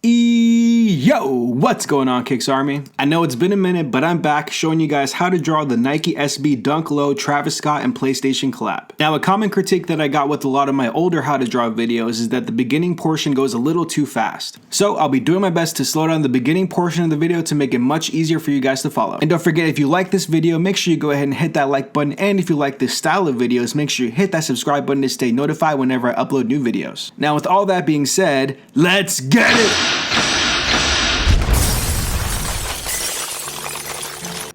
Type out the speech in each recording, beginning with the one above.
Yo, what's going on, Kicks Army? I know it's been a minute, but I'm back showing you guys how to draw the Nike SB Dunk Low Travis Scott and PlayStation collab. Now, a common critique that I got with a lot of my older how to draw videos is that the beginning portion goes a little too fast. So I'll be doing my best to slow down the beginning portion of the video to make it much easier for you guys to follow. And don't forget, if you like this video, make sure you go ahead and hit that like button. And if you like this style of videos, make sure you hit that subscribe button to stay notified whenever I upload new videos. Now, with all that being said, let's get it!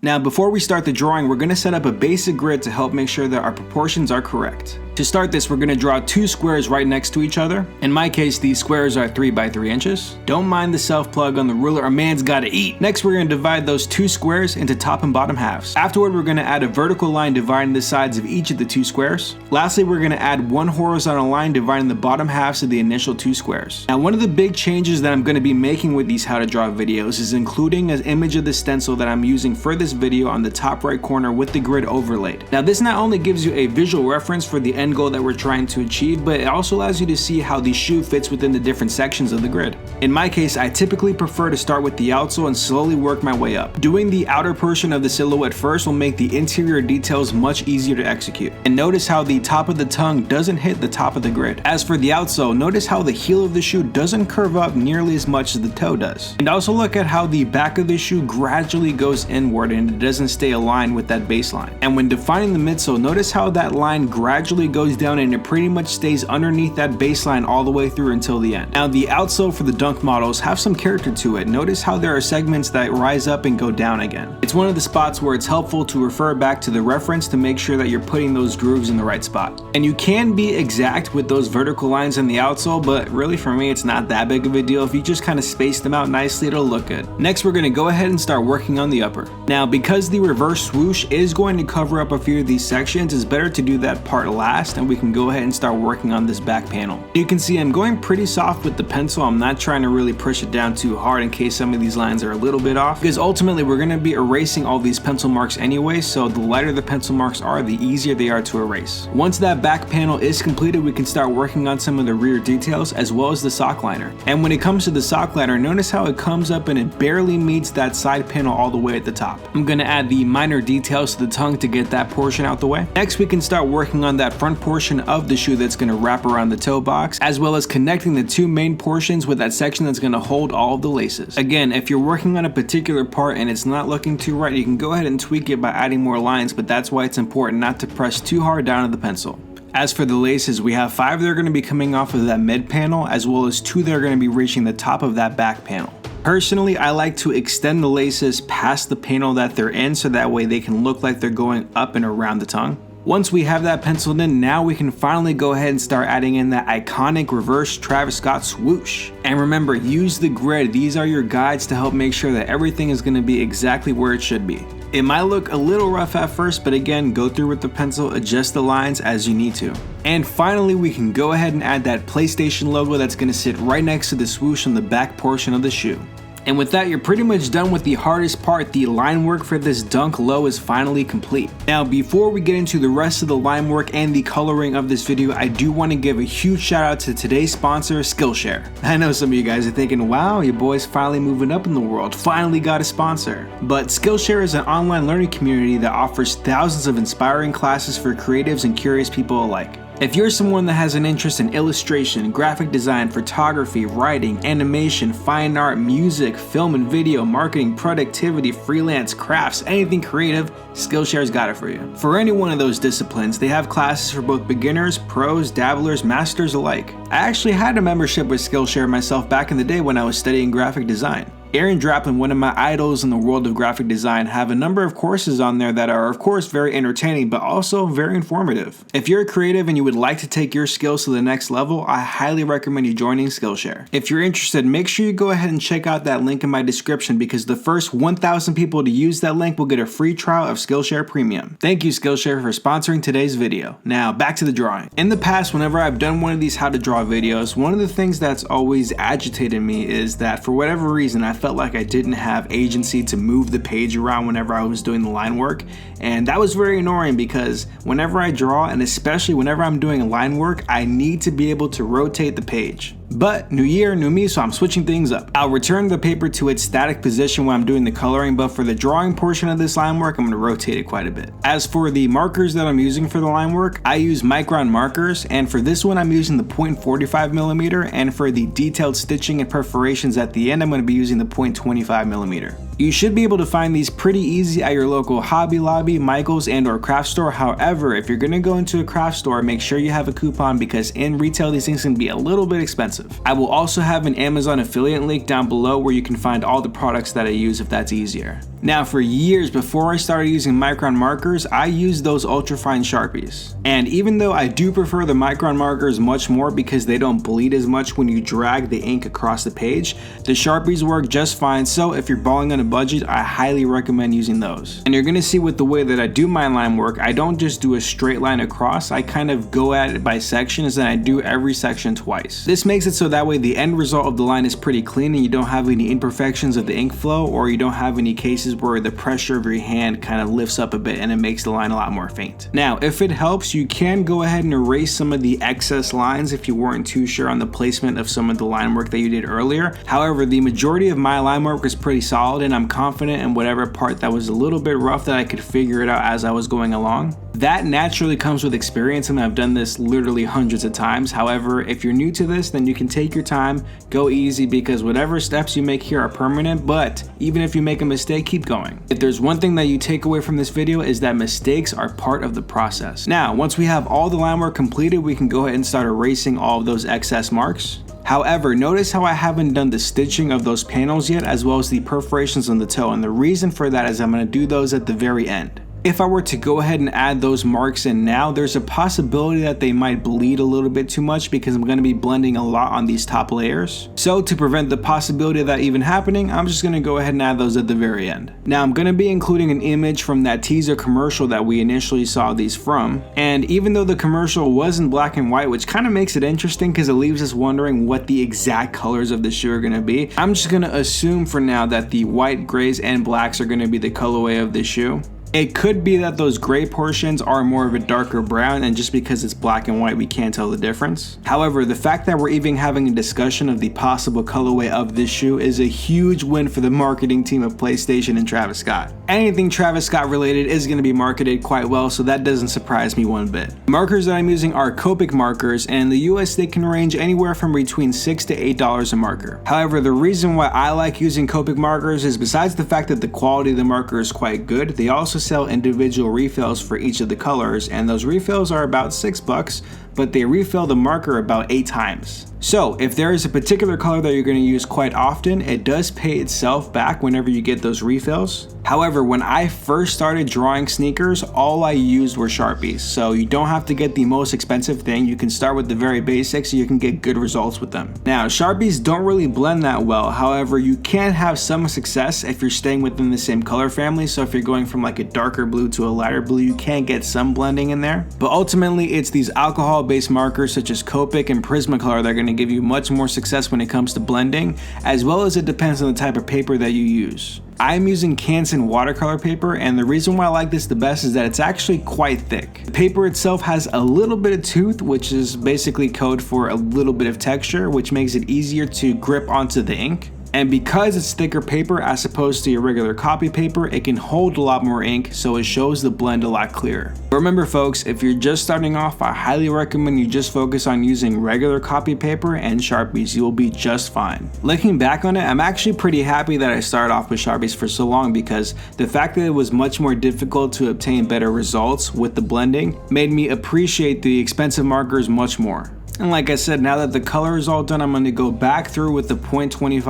Now, before we start the drawing, we're going to set up a basic grid to help make sure that our proportions are correct. To start this, we're going to draw two squares right next to each other. In my case, these squares are 3 by 3 inches. Don't mind the self-plug on the ruler, a man's gotta eat. Next, we're going to divide those two squares into top and bottom halves. Afterward, we're going to add a vertical line dividing the sides of each of the two squares. Lastly, we're going to add one horizontal line dividing the bottom halves of the initial two squares. Now, one of the big changes that I'm going to be making with these how to draw videos is including an image of the stencil that I'm using for this video on the top right corner with the grid overlaid. Now, this not only gives you a visual reference for the end goal that we're trying to achieve, but it also allows you to see how the shoe fits within the different sections of the grid. In my case, I typically prefer to start with the outsole and slowly work my way up. Doing the outer portion of the silhouette first will make the interior details much easier to execute. And notice how the top of the tongue doesn't hit the top of the grid. As for the outsole, notice how the heel of the shoe doesn't curve up nearly as much as the toe does. And also look at how the back of the shoe gradually goes inward and it doesn't stay aligned with that baseline. And when defining the midsole, notice how that line gradually goes down and it pretty much stays underneath that baseline all the way through until the end. Now, the outsole for the Dunk models have some character to it. Notice how there are segments that rise up and go down again. It's one of the spots where it's helpful to refer back to the reference to make sure that you're putting those grooves in the right spot. And you can be exact with those vertical lines in the outsole, but really for me, it's not that big of a deal. If you just kind of space them out nicely, it'll look good. Next, we're going to go ahead and start working on the upper. Now, because the reverse swoosh is going to cover up a few of these sections, it's better to do that part last, and we can go ahead and start working on this back panel. You can see I'm going pretty soft with the pencil. I'm not trying to really push it down too hard in case some of these lines are a little bit off, because ultimately we're going to be erasing all these pencil marks anyway, so the lighter the pencil marks are, the easier they are to erase. Once that back panel is completed, we can start working on some of the rear details as well as the sock liner. And when it comes to the sock liner, notice how it comes up and it barely meets that side panel all the way at the top. I'm going to add the minor details to the tongue to get that portion out the way. Next, we can start working on that front portion of the shoe that's going to wrap around the toe box, as well as connecting the two main portions with that section that's going to hold all of the laces. Again, if you're working on a particular part and it's not looking too right, you can go ahead and tweak it by adding more lines, but that's why it's important not to press too hard down on the pencil. As for the laces, we have 5 that are going to be coming off of that mid panel, as well as 2 that are going to be reaching the top of that back panel. Personally, I like to extend the laces past the panel that they're in so that way they can look like they're going up and around the tongue. Once we have that penciled in, now we can finally go ahead and start adding in that iconic reverse Travis Scott swoosh. And remember, use the grid. These are your guides to help make sure that everything is going to be exactly where it should be. It might look a little rough at first, but again, go through with the pencil, adjust the lines as you need to. And finally, we can go ahead and add that PlayStation logo that's going to sit right next to the swoosh on the back portion of the shoe. And with that, you're pretty much done with the hardest part. The line work for this Dunk Low is finally complete. Now, before we get into the rest of the line work and the coloring of this video, I do want to give a huge shout out to today's sponsor, Skillshare. I know some of you guys are thinking, wow, your boy's finally moving up in the world, finally got a sponsor. But Skillshare is an online learning community that offers thousands of inspiring classes for creatives and curious people alike. If you're someone that has an interest in illustration, graphic design, photography, writing, animation, fine art, music, film and video, marketing, productivity, freelance, crafts, anything creative, Skillshare's got it for you. For any one of those disciplines, they have classes for both beginners, pros, dabblers, masters alike. I actually had a membership with Skillshare myself back in the day when I was studying graphic design. Aaron Draplin, one of my idols in the world of graphic design, have a number of courses on there that are of course very entertaining but also very informative. If you're a creative and you would like to take your skills to the next level, I highly recommend you joining Skillshare. If you're interested, make sure you go ahead and check out that link in my description, because the first 1,000 people to use that link will get a free trial of Skillshare Premium. Thank you, Skillshare, for sponsoring today's video. Now back to the drawing. In the past, whenever I've done one of these how to draw videos, one of the things that's always agitated me is that for whatever reason I felt like I didn't have agency to move the page around whenever I was doing the line work, and that was very annoying because whenever I draw, and especially whenever I'm doing line work, I need to be able to rotate the page. But new year, new me, so I'm switching things up. I'll return the paper to its static position when I'm doing the coloring, but for the drawing portion of this line work, I'm going to rotate it quite a bit. As for the markers that I'm using for the line work, I use micron markers, and for this one I'm using the 0.45mm, and for the detailed stitching and perforations at the end, I'm going to be using the 0.25mm. You should be able to find these pretty easy at your local Hobby Lobby, Michaels, and or craft store. However, if you're going to go into a craft store, make sure you have a coupon because in retail these things can be a little bit expensive. I will also have an Amazon affiliate link down below where you can find all the products that I use if that's easier. Now, for years before I started using micron markers, I used those ultrafine Sharpies. And even though I do prefer the micron markers much more because they don't bleed as much when you drag the ink across the page, the Sharpies work just fine. So if you're balling on a budget, I highly recommend using those. And you're gonna see with the way that I do my line work, I don't just do a straight line across, I kind of go at it by sections and I do every section twice. This makes it so that way the end result of the line is pretty clean and you don't have any imperfections of the ink flow, or you don't have any cases where the pressure of your hand kind of lifts up a bit and it makes the line a lot more faint. Now, if it helps, you can go ahead and erase some of the excess lines if you weren't too sure on the placement of some of the line work that you did earlier. However, the majority of my line work is pretty solid and I'm confident in whatever part that was a little bit rough that I could figure it out as I was going along. That naturally comes with experience and I've done this literally hundreds of times. However, if you're new to this, then you can take your time, go easy, because whatever steps you make here are permanent, but even if you make a mistake, keep going. If there's one thing that you take away from this video is that mistakes are part of the process. Now, once we have all the line work completed, we can go ahead and start erasing all of those excess marks. However, notice how I haven't done the stitching of those panels yet, as well as the perforations on the toe, and the reason for that is I'm going to do those at the very end. If I were to go ahead and add those marks in now, there's a possibility that they might bleed a little bit too much because I'm going to be blending a lot on these top layers. So to prevent the possibility of that even happening, I'm just going to go ahead and add those at the very end. Now I'm going to be including an image from that teaser commercial that we initially saw these from, and even though the commercial was in black and white, which kind of makes it interesting because it leaves us wondering what the exact colors of the shoe are going to be, I'm just going to assume for now that the white, grays, and blacks are going to be the colorway of the shoe. It could be that those gray portions are more of a darker brown, and just because it's black and white we can't tell the difference. However, the fact that we're even having a discussion of the possible colorway of this shoe is a huge win for the marketing team of PlayStation and Travis Scott. Anything Travis Scott related is going to be marketed quite well, so that doesn't surprise me one bit. Markers that I'm using are Copic markers, and in the US they can range anywhere from between $6 to $8 a marker. However, the reason why I like using Copic markers is besides the fact that the quality of the marker is quite good, they also sell individual refills for each of the colors, and those refills are about $6, but they refill the marker about 8 times. So if there is a particular color that you're going to use quite often, it does pay itself back whenever you get those refills. However, when I first started drawing sneakers, all I used were Sharpies, so you don't have to get the most expensive thing. You can start with the very basics so you can get good results with them. Now, Sharpies don't really blend that well. However, you can have some success if you're staying within the same color family. So if you're going from like a darker blue to a lighter blue, you can get some blending in there. But ultimately, it's these alcohol-based markers such as Copic and Prismacolor that are going to give you much more success when it comes to blending, as well as it depends on the type of paper that you use. I'm using Canson watercolor paper, and the reason why I like this the best is that it's actually quite thick. The paper itself has a little bit of tooth, which is basically code for a little bit of texture, which makes it easier to grip onto the ink. And because it's thicker paper as opposed to your regular copy paper, it can hold a lot more ink, so it shows the blend a lot clearer. Remember folks, if you're just starting off, I highly recommend you just focus on using regular copy paper and Sharpies. You will be just fine. Looking back on it, I'm actually pretty happy that I started off with Sharpies for so long, because the fact that it was much more difficult to obtain better results with the blending made me appreciate the expensive markers much more. And like I said, now that the color is all done, I'm going to go back through with the 0.25mm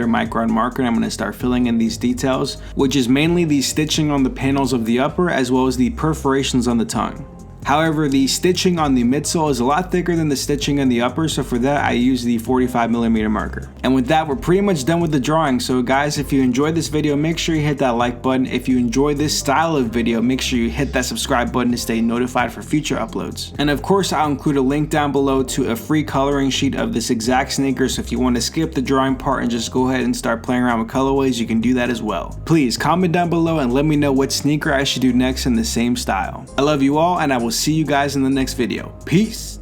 micron marker and I'm going to start filling in these details, which is mainly the stitching on the panels of the upper as well as the perforations on the tongue. However, the stitching on the midsole is a lot thicker than the stitching on the upper, so for that I use the 45mm marker. And with that, we're pretty much done with the drawing. So guys, if you enjoyed this video, make sure you hit that like button. If you enjoy this style of video, make sure you hit that subscribe button to stay notified for future uploads. And of course, I'll include a link down below to a free coloring sheet of this exact sneaker, so if you want to skip the drawing part and just go ahead and start playing around with colorways, you can do that as well. Please comment down below and let me know what sneaker I should do next in the same style. I love you all, and I will see you guys in the next video. Peace!